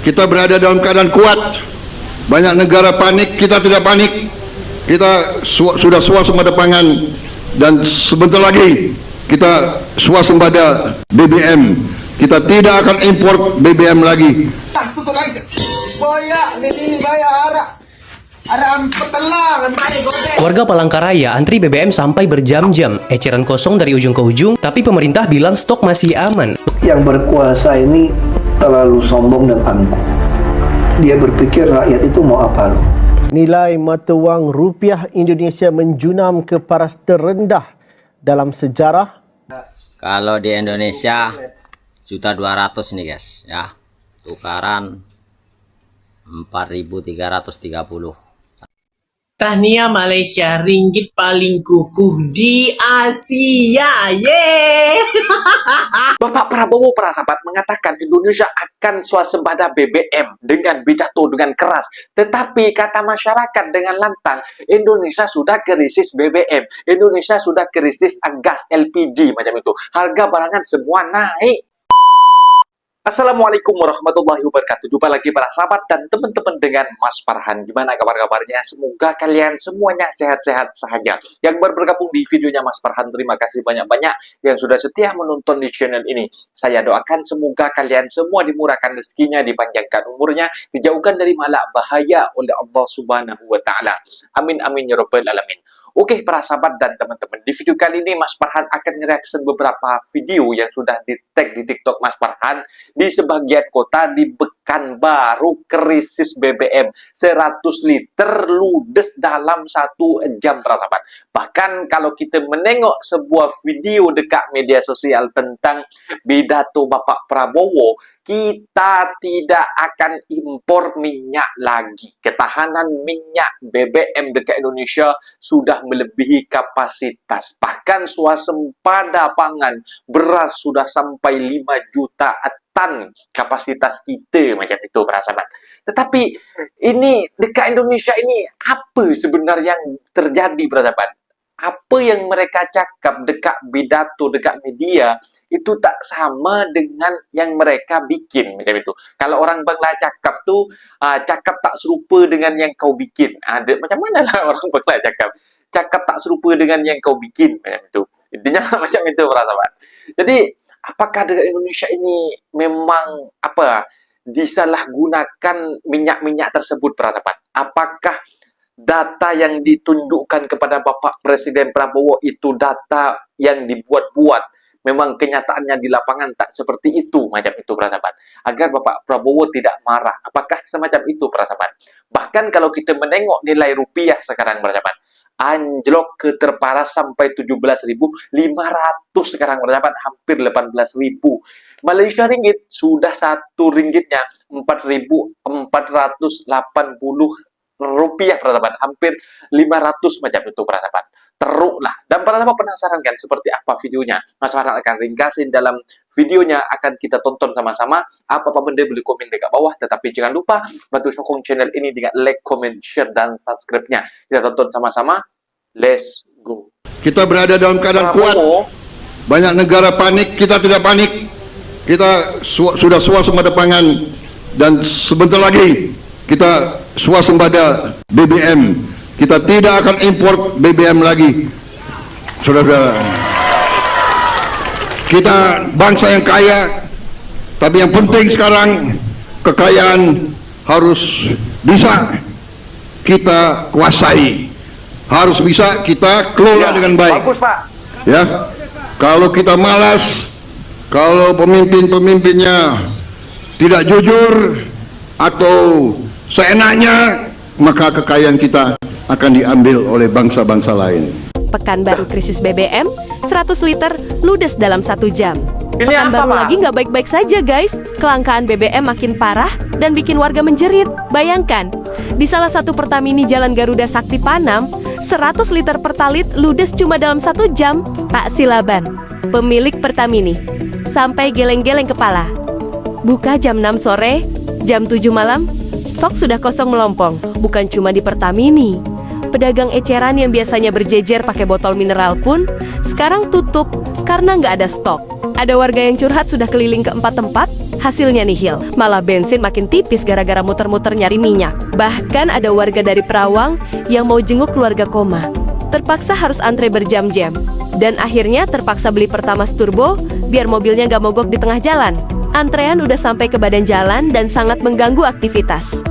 Kita berada dalam keadaan kuat. Banyak negara panik, kita tidak panik. Kita sudah swasembada pangan, dan sebentar lagi kita swasembada BBM. Kita tidak akan impor BBM lagi. Warga Palangkaraya antri BBM sampai berjam-jam, eceran kosong dari ujung ke ujung, tapi pemerintah bilang stok masih aman. Yang berkuasa ini terlalu sombong dan angkuh. Dia berpikir rakyat itu mau apa loh. Nilai mata wang rupiah Indonesia menjunam ke paras terendah dalam sejarah. Kalau di Indonesia 1.200.000 nih guys ya. Tukaran 4.330. Tahniah Malaysia, ringgit paling kukuh di Asia. Yeay! Bapak Prabowo Prasahabat mengatakan Indonesia akan swasembada BBM dengan pidato dengan keras. Tetapi kata masyarakat dengan lantang, Indonesia sudah krisis BBM. Indonesia sudah krisis gas LPG macam itu. Harga barangan semua naik. Assalamualaikum warahmatullahi wabarakatuh. Jumpa lagi para sahabat dan teman-teman dengan Mas Farhan. Gimana kabar-kabarnya? Semoga kalian semuanya sehat-sehat saja. Yang baru bergabung di videonya Mas Farhan, terima kasih banyak-banyak yang sudah setia menonton di channel ini. Saya doakan semoga kalian semua dimurahkan rezekinya, dipanjangkan umurnya, dijauhkan dari malak bahaya oleh Allah Subhanahu wa Ta'ala. Amin amin ya rabbal alamin. Oke para sahabat dan teman-teman, di video kali ini Mas Farhan akan nge-reaction beberapa video yang sudah di-tag di TikTok Mas Farhan. Di sebagian kota di Pekanbaru krisis BBM 100 liter ludes dalam 1 jam para sahabat. Bahkan kalau kita menengok sebuah video dekat media sosial tentang pidato Bapak Prabowo, kita tidak akan impor minyak lagi. Ketahanan minyak BBM dekat Indonesia sudah melebihi kapasitas. Bahkan swasembada pangan beras sudah sampai 5 juta tan kapasitas kita macam itu para sahabat. Tetapi ini dekat Indonesia ini apa sebenarnya yang terjadi para sahabat? Apa yang mereka cakap dekat pidato, dekat media itu tak sama dengan yang mereka bikin macam itu. Kalau orang Bangla cakap tu cakap tak serupa dengan yang kau bikin. Macam mana lah orang Bangla cakap? Cakap tak serupa dengan yang kau bikin macam itu. Intinya macam itu para sahabat. Jadi apakah dekat Indonesia ini memang disalahgunakan minyak-minyak tersebut para sahabat? Apakah data yang ditunjukkan kepada Bapak Presiden Prabowo itu data yang dibuat-buat? Memang kenyataannya di lapangan tak seperti itu, macam itu para sahabat. Agar Bapak Prabowo tidak marah. Apakah semacam itu para sahabat? Bahkan kalau kita menengok nilai rupiah sekarang para sahabat, anjlok ke terparas sampai 17.500 sekarang para sahabat, hampir 18.000. Malaysia ringgit sudah 1 ringgitnya 4.480 rupiah para sahabat, hampir 500 macam itu para sahabat. Teruklah. Dan para sahabat penasaran kan seperti apa videonya? Mas Farhan akan ringkasin dalam videonya, akan kita tonton sama-sama. Apa-apa benda boleh komen dekat bawah, tetapi jangan lupa bantu sokong channel ini dengan like, comment, share dan subscribe-nya. Kita tonton sama-sama. Let's go. Kita berada dalam keadaan kuat. Banyak negara panik, kita tidak panik. Kita sudah swasembada pangan, dan sebentar lagi kita swasembada BBM. Kita tidak akan impor BBM lagi. Saudara-saudara, kita bangsa yang kaya, tapi yang penting sekarang kekayaan harus bisa kita kuasai, harus bisa kita kelola dengan baik. Bagus Pak. Ya, kalau kita malas, kalau pemimpin-pemimpinnya tidak jujur atau seenaknya, maka kekayaan kita akan diambil oleh bangsa-bangsa lain. Pekanbaru krisis BBM 100 liter ludes dalam 1 jam. Pekanbaru lagi nggak baik-baik saja guys. Kelangkaan BBM makin parah dan bikin warga menjerit. Bayangkan, di salah satu Pertamini Jalan Garuda Sakti Panam, 100 liter pertalit ludes cuma dalam 1 jam. Pak Silaban, pemilik Pertamini, sampai geleng-geleng kepala. Buka jam 6 sore, jam 7 malam, stok sudah kosong melompong. Bukan cuma di Pertamini, pedagang eceran yang biasanya berjejer pakai botol mineral pun sekarang tutup karena nggak ada stok. Ada warga yang curhat sudah keliling ke 4 tempat, Hasilnya nihil, malah bensin makin tipis gara-gara muter-muter nyari minyak. Bahkan ada warga dari Perawang yang mau jenguk keluarga koma. Terpaksa harus antre berjam-jam. Dan akhirnya terpaksa beli Pertamax Turbo biar mobilnya nggak mogok di tengah jalan. Antrean udah sampai ke badan jalan dan sangat mengganggu aktivitas.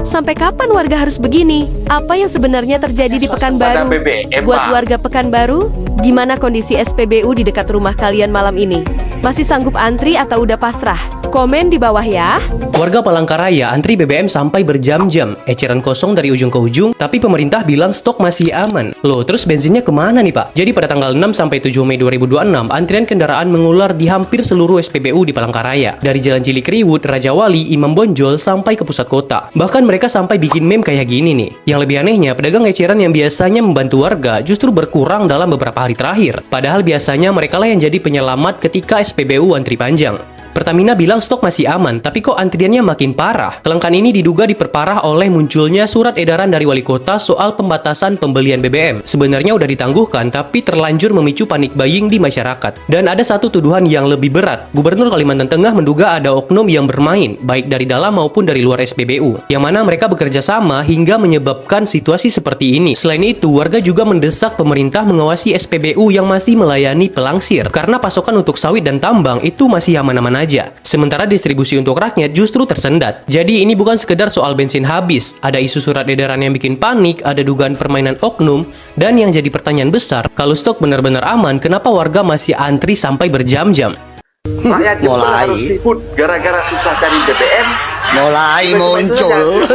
Sampai kapan warga harus begini? Apa yang sebenarnya terjadi di Pekanbaru? Buat warga Pekanbaru, gimana kondisi SPBU di dekat rumah kalian malam ini? Masih sanggup antri atau udah pasrah? Komen di bawah ya. Warga Palangkaraya antri BBM sampai berjam-jam, eceran kosong dari ujung ke ujung, tapi pemerintah bilang stok masih aman. Loh, terus bensinnya kemana nih Pak? Jadi pada tanggal 6 sampai 7 Mei 2026, antrian kendaraan mengular di hampir seluruh SPBU di Palangkaraya. Dari Jalan Cilikriwut, Raja Wali, Imam Bonjol, sampai ke pusat kota. Bahkan mereka sampai bikin meme kayak gini nih. Yang lebih anehnya, pedagang eceran yang biasanya membantu warga justru berkurang dalam beberapa hari terakhir. Padahal biasanya mereka lah yang jadi penyelamat ketika SPBU antri panjang. Pertamina bilang stok masih aman, tapi kok antriannya makin parah? Kelangkaan ini diduga diperparah oleh munculnya surat edaran dari wali kota soal pembatasan pembelian BBM. Sebenarnya udah ditangguhkan, tapi terlanjur memicu panik buying di masyarakat. Dan ada satu tuduhan yang lebih berat. Gubernur Kalimantan Tengah menduga ada oknum yang bermain, baik dari dalam maupun dari luar SPBU, yang mana mereka bekerja sama hingga menyebabkan situasi seperti ini. Selain itu, warga juga mendesak pemerintah mengawasi SPBU yang masih melayani pelangsir, karena pasokan untuk sawit dan tambang itu masih aman-aman aja. Sementara distribusi untuk rakyat justru tersendat. Jadi ini bukan sekedar soal bensin habis. Ada isu surat edaran yang bikin panik, ada dugaan permainan oknum, dan yang jadi pertanyaan besar, kalau stok benar-benar aman, kenapa warga masih antri sampai berjam-jam? Rakyat Jember harus ribut gara-gara susah cari BBM. Mulai muncul.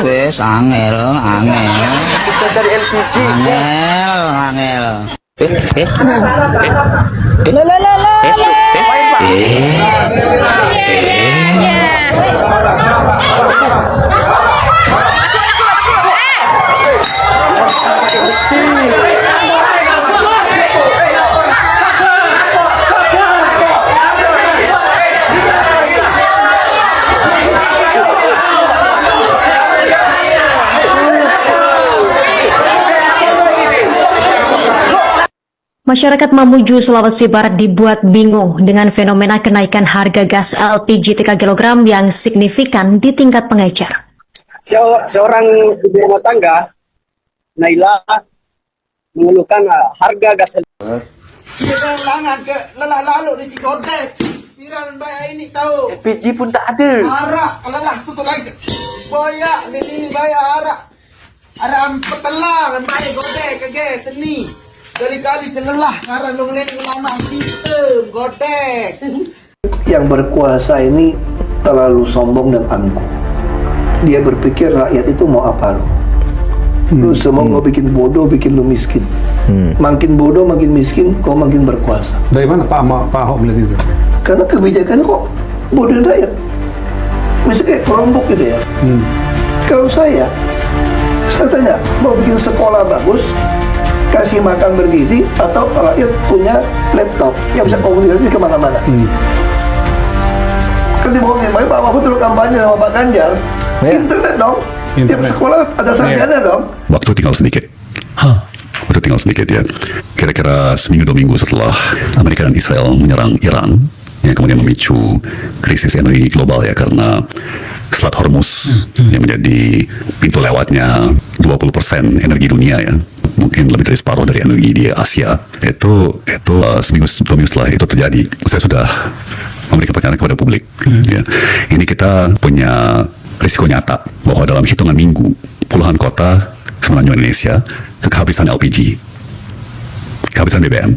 Wes angel. Susah cari LPG. Angel. Masyarakat Mamuju, Sulawesi Barat dibuat bingung dengan fenomena kenaikan harga gas LPG 3 kg yang signifikan di tingkat pengecer. Seorang ibu rumah tangga, Naila, mengeluhkan harga gas LPG pun tak ada. Arak, lelah tutup lagi. Boyak, ini bayar arak. Arak petelang, bayar godek ke gas seni. Kali-kali lelah karena lu ngeliat lama sistem godek. Yang berkuasa ini terlalu sombong dan angkuh. Dia berpikir rakyat itu mau apa lo? Lu semua kau bikin bodoh, bikin lu miskin. Makin bodoh, makin miskin, kau makin berkuasa. Dari mana Pak Ahok melihat itu? Karena kebijakan kok bodoh rakyat. Misalnya kayak kelompok gitu ya. Kalau saya tanya, mau bikin sekolah bagus, kasih makan bergizi, atau rakyat punya laptop yang bisa komunikasi kemana-mana. Kan dibohongin, Pak Mahfud dulu kampanye sama Pak Ganjar, internet dong. Tiap sekolah ada sarjana dong. Waktu tinggal sedikit. Waktu tinggal sedikit ya. Kira-kira seminggu 2 minggu setelah Amerika dan Israel menyerang Iran, yang kemudian memicu krisis energi global ya, karena Selat Hormuz yang menjadi pintu lewatnya 20% energi dunia ya, mungkin lebih dari separuh dari energi di Asia. Itu seminggu 2 minggu setelah itu terjadi, saya sudah memberikan pernyataan kepada publik. Ya. Ini kita punya risiko nyata bahwa dalam hitungan minggu puluhan kota semenanjung Indonesia kehabisan LPG, kehabisan BBM.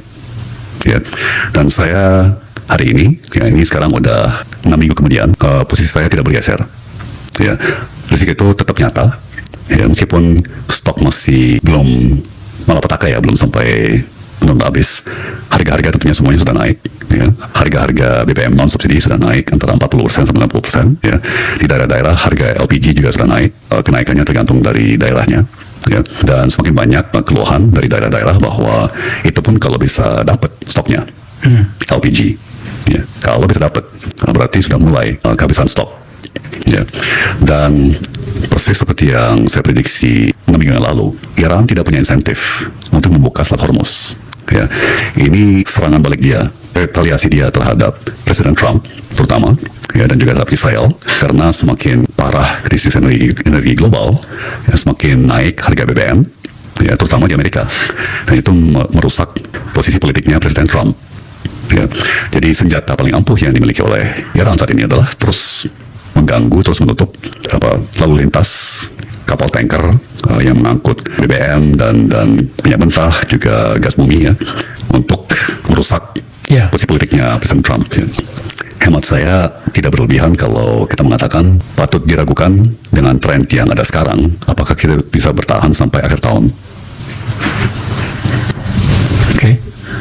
Ya. Dan saya hari ini, ya ini sekarang udah 6 minggu kemudian, posisi saya tidak bergeser. Ya, risiko itu tetap nyata. Ya, meskipun stok masih belum malapetaka ya, belum sampai habis. Harga-harga tentunya semuanya sudah naik. Ya. Harga-harga BBM non subsidi sudah naik antara 40% sampai 60%. Ya. Di daerah-daerah harga LPG juga sudah naik. Kenaikannya tergantung dari daerahnya. Ya. Dan semakin banyak keluhan dari daerah-daerah bahwa itu pun kalau bisa dapat stoknya LPG. Ya. Kalau bisa dapat, berarti sudah mulai kehabisan stok. Ya. Dan persis seperti yang saya prediksi 6 minggu yang lalu, Iran tidak punya insentif untuk membuka Selat Hormuz. Ya. Ini serangan balik dia, retaliasi dia terhadap Presiden Trump terutama ya, dan juga terhadap Israel, karena semakin parah krisis energi global, ya, semakin naik harga BBM, ya, terutama di Amerika, dan itu merusak posisi politiknya Presiden Trump. Ya, jadi senjata paling ampuh yang dimiliki oleh Iran saat ini adalah terus mengganggu, terus menutup lalu lintas kapal tanker yang mengangkut BBM dan minyak mentah, juga gas bumi, ya, untuk merusak posisi politiknya Presiden Trump. Ya. Hemat saya tidak berlebihan kalau kita mengatakan patut diragukan dengan tren yang ada sekarang, apakah kita bisa bertahan sampai akhir tahun.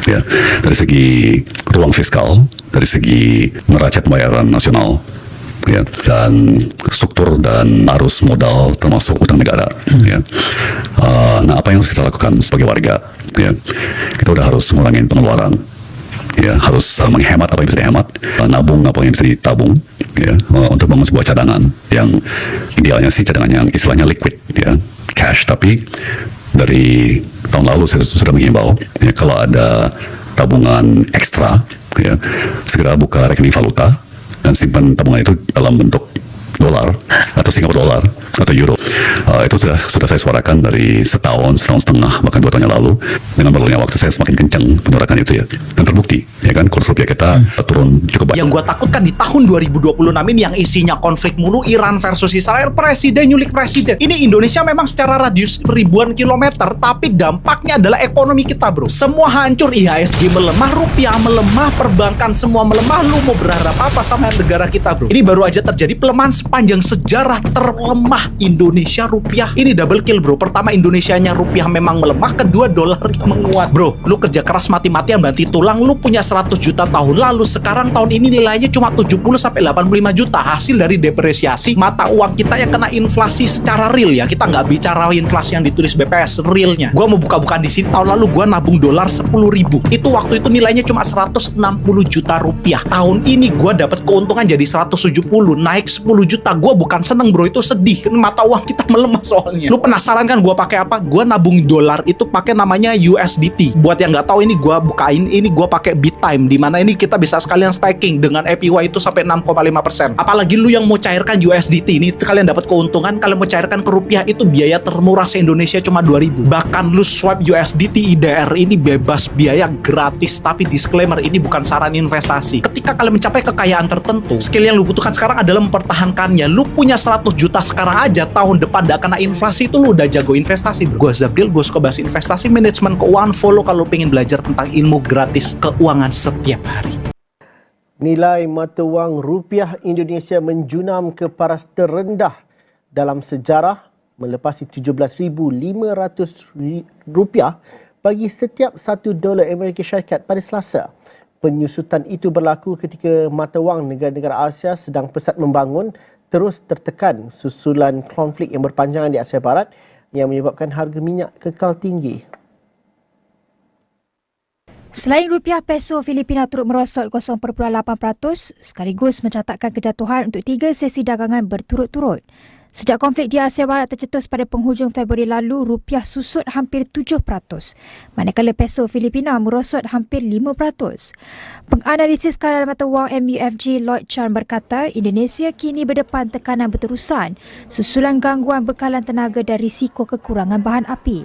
Ya, dari segi ruang fiskal, dari segi neraca pembayaran nasional, ya, dan struktur dan arus modal termasuk utang negara. Ya. Nah, apa yang harus kita lakukan sebagai warga? Ya, kita udah harus ngurangin pengeluaran. Ya, harus menghemat apa yang bisa dihemat, nabung apa yang bisa ditabung, ya, untuk bangun sebuah cadangan yang idealnya sih cadangan yang istilahnya liquid, ya, cash. Tapi dari tahun lalu saya sudah mengimbau, ya, kalau ada tabungan ekstra, ya, segera buka rekening valuta dan simpan tabungan itu dalam bentuk dolar atau Singapura dolar atau euro. Itu sudah saya suarakan dari setahun setengah, bahkan 2 tahun yang lalu. Dengan berlalunya waktu saya semakin kencang menyuarakan itu, ya, dan terbukti, ya kan, kurs rupiah kita turun cukup banyak. Yang gue takutkan di tahun 2026 ini yang isinya konflik mulu, Iran versus Israel, presiden nyulik presiden. Ini Indonesia memang secara radius ribuan kilometer, tapi dampaknya adalah ekonomi kita, bro. Semua hancur, IHSG melemah, rupiah melemah, perbankan semua melemah. Lu mau berharap apa sama negara kita, bro? Ini baru aja terjadi pelemahan sepanjang sejarah terlemah Indonesia rupiah. Ini double kill, bro. Pertama, Indonesianya rupiah memang melemah, kedua dolarnya menguat. Bro, lu kerja keras mati-matian banting tulang, lu punya 100 juta tahun lalu, sekarang tahun ini nilainya cuma 70 sampai 85 juta hasil dari depresiasi mata uang kita yang kena inflasi secara real, ya. Kita nggak bicara inflasi yang ditulis BPS, realnya. Gua mau buka-bukaan di sini, tahun lalu gua nabung dolar 10.000. Itu waktu itu nilainya cuma 160 juta rupiah. Tahun ini gua dapat keuntungan jadi 170, naik 10 juta. Gua bukan seneng, bro, itu sedih. Mata uang kita melemah soalnya. Lu penasaran kan gua pakai apa? Gua nabung dolar itu pakai namanya USDT. Buat yang nggak tahu, ini gua bukain, ini gua pakai BitTime, di mana ini kita bisa sekalian staking dengan APY itu sampai 6,5%. Apalagi lu yang mau cairkan USDT ini, kalian dapat keuntungan. Kalian mau cairkan ke rupiah itu biaya termurah se-Indonesia cuma 2.000. Bahkan lu swipe USDT IDR ini bebas biaya, gratis. Tapi disclaimer, ini bukan saran investasi. Ketika kalian mencapai kekayaan tertentu, skill yang lu butuhkan sekarang adalah mempertahankannya. Lu punya 100 juta sekarang aja, tahun depan gak kena inflasi, itu lu udah jago investasi. Gua Zabdil, gue suka bahas investasi, manajemen keuangan. Follow kalau pengen belajar tentang ilmu gratis keuangan setiap hari. Nilai mata wang rupiah Indonesia menjunam ke paras terendah dalam sejarah, melepasi 17,500 rupiah bagi setiap $1 Amerika Syarikat pada Selasa. Penyusutan itu berlaku ketika mata wang negara-negara Asia sedang pesat membangun terus tertekan susulan konflik yang berpanjangan di Asia Barat yang menyebabkan harga minyak kekal tinggi. Selain rupiah, peso Filipina turut merosot 0.8% sekaligus mencatatkan kejatuhan untuk 3 sesi dagangan berturut-turut. Sejak konflik di Asia Barat tercetus pada penghujung Februari lalu, rupiah susut hampir 7%, manakala peso Filipina merosot hampir 5%. Penganalisis kadar mata wang MUFG Lloyd Chan berkata, Indonesia kini berdepan tekanan berterusan susulan gangguan bekalan tenaga dan risiko kekurangan bahan api.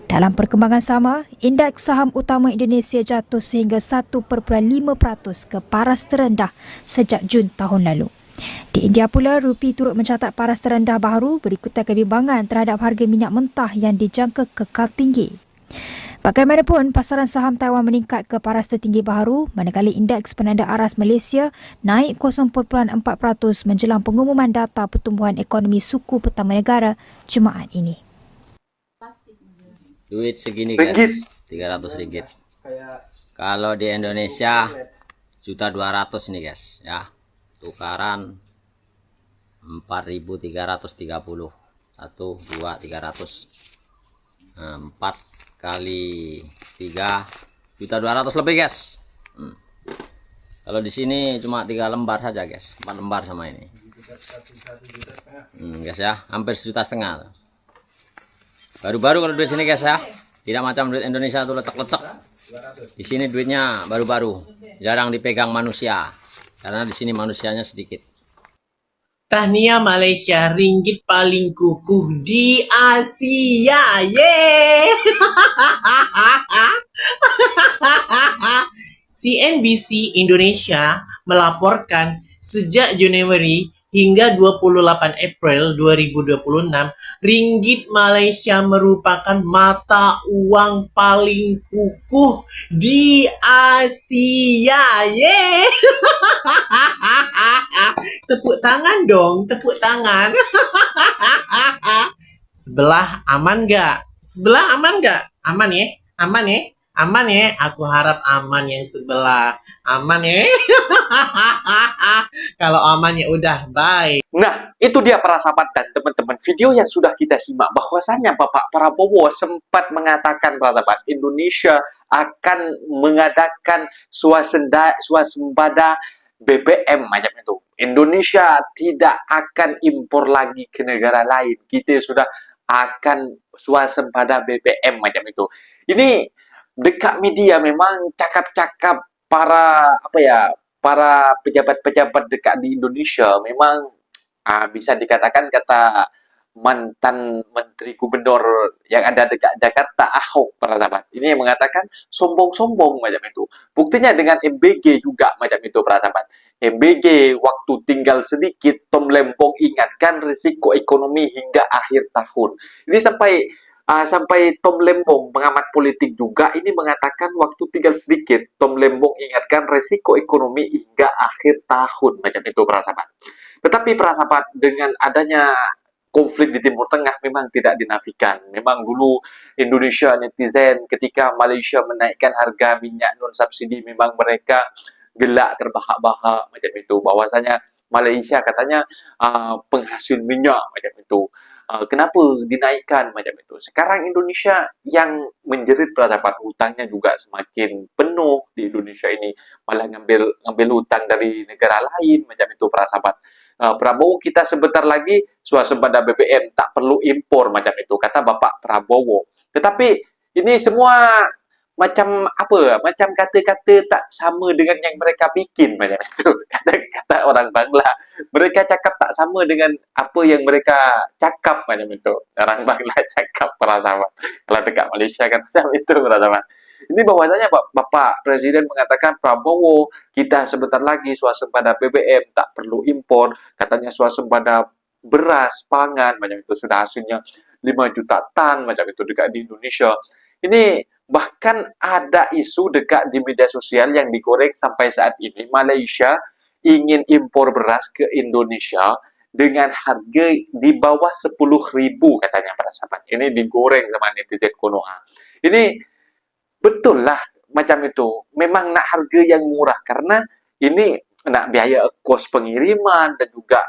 Dalam perkembangan sama, indeks saham utama Indonesia jatuh sehingga 1.5% ke paras terendah sejak Jun tahun lalu. Di India pula, rupi turut mencatat paras terendah baru berikutan kebimbangan terhadap harga minyak mentah yang dijangka kekal tinggi. Bagaimanapun, pasaran saham Taiwan meningkat ke paras tertinggi baru, manakala indeks penanda aras Malaysia naik 0.4% menjelang pengumuman data pertumbuhan ekonomi suku pertama negara Jumaat ini. Duit segini guys, 300 ringgit. Kalau di Indonesia 1.200.000 nih guys, ya. Tukaran 4.330 atau 2.300. 4 kali 3.200.000 lebih guys. Kalau di sini cuma 3 lembar saja guys, 4 lembar sama ini. Guys ya, hampir 1,5 juta. Baru-baru kalau duit sini guys ya, tidak macam duit Indonesia tuh lecek-lecek. Di sini duitnya baru-baru, jarang dipegang manusia. Karena di sini manusianya sedikit. Tahniah Malaysia, ringgit paling kukuh di Asia. Yeay! CNBC Indonesia melaporkan sejak Januari hingga 28 April 2026, ringgit Malaysia merupakan mata uang paling kukuh di Asia. Yeay! Tepuk tangan dong, tepuk tangan. Sebelah aman gak? Sebelah aman gak? Aman ya? Aman ya? Aman ya? Aku harap aman yang sebelah. Aman ya? Kalau aman ya udah, bye. Nah, itu dia para sahabat dan teman-teman video yang sudah kita simak bahwasanya Bapak Prabowo sempat mengatakan para sahabat Indonesia akan mengadakan swasembada BBM macam itu. Indonesia tidak akan impor lagi ke negara lain. Kita sudah akan swasembada BBM macam itu. Ini dekat media memang cakap-cakap para para pejabat-pejabat dekat di Indonesia memang bisa dikatakan kata mantan menteri gubernur yang ada dekat Jakarta, Ahok, para sahabat. Ini yang mengatakan sombong-sombong macam itu. Buktinya dengan MBG juga macam itu, para sahabat. MBG waktu tinggal sedikit, Tom Lembong ingatkan risiko ekonomi hingga akhir tahun. Ini sampai Tom Lembong, pengamat politik juga, ini mengatakan waktu tinggal sedikit, Tom Lembong ingatkan risiko ekonomi hingga akhir tahun macam itu, para sahabat. Tetapi para sahabat, dengan adanya konflik di Timur Tengah memang tidak dinafikan. Memang dulu Indonesia netizen ketika Malaysia menaikkan harga minyak non subsidi memang mereka gelak terbahak-bahak macam itu. Bahwasanya Malaysia katanya penghasil minyak macam itu. Kenapa dinaikkan macam itu? Sekarang Indonesia yang menjerit peradaban, hutangnya juga semakin penuh di Indonesia ini, malah ngambil hutang dari negara lain macam itu, para sahabat. Prabowo kita sebentar lagi swasembada BBM, tak perlu impor macam itu, kata Bapak Prabowo. Tetapi ini semua macam macam kata-kata tak sama dengan yang mereka bikin macam itu. Kata orang Bangla, mereka cakap tak sama dengan apa yang mereka cakap macam itu. Orang Bangla cakap, para sahabat. Kalau dekat Malaysia kan macam itu, para sahabat. Ini bahwasanya Bapak Presiden mengatakan Prabowo kita sebentar lagi swasembada BBM, tak perlu impor, katanya swasembada beras, pangan macam itu, sudah hasilnya 5 juta tan macam itu dekat di Indonesia. Ini bahkan ada isu dekat di media sosial yang digoreng sampai saat ini, Malaysia ingin impor beras ke Indonesia dengan harga di bawah 10.000 katanya, para sahabat. Ini digoreng sama netizen Konoha. Ini betul lah macam itu. Memang nak harga yang murah karena ini nak biaya kos pengiriman dan juga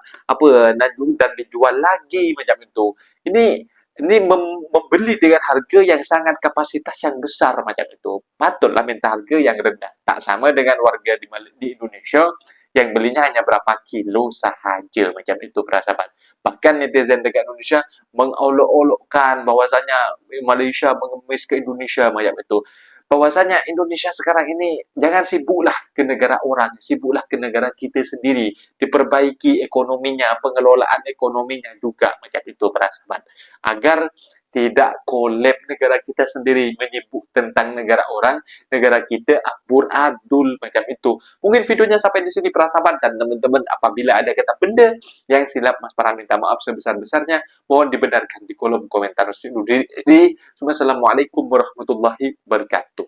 dan dijual lagi macam itu. Ini membeli dengan harga yang sangat kapasitas yang besar macam itu. Patutlah minta harga yang rendah. Tak sama dengan warga di Indonesia yang belinya hanya berapa kilo sahaja macam itu, para sahabat. Bahkan netizen dekat Indonesia mengolok-olokkan bahwasanya Malaysia mengemis ke Indonesia macam itu. Bahwasanya Indonesia sekarang ini jangan sibuklah ke negara orang, sibuklah ke negara kita sendiri, diperbaiki ekonominya, pengelolaan ekonominya juga macam itu, para sahabat. Agar tidak kolab negara kita sendiri, menyibuk tentang negara orang, negara kita abur adul macam itu. Mungkin videonya sampai di sini, para sahabat, dan teman-teman apabila ada kata benda yang silap, Mas Farhan minta maaf sebesar-besarnya, mohon dibenarkan di kolom komentar. Assalamualaikum warahmatullahi wabarakatuh.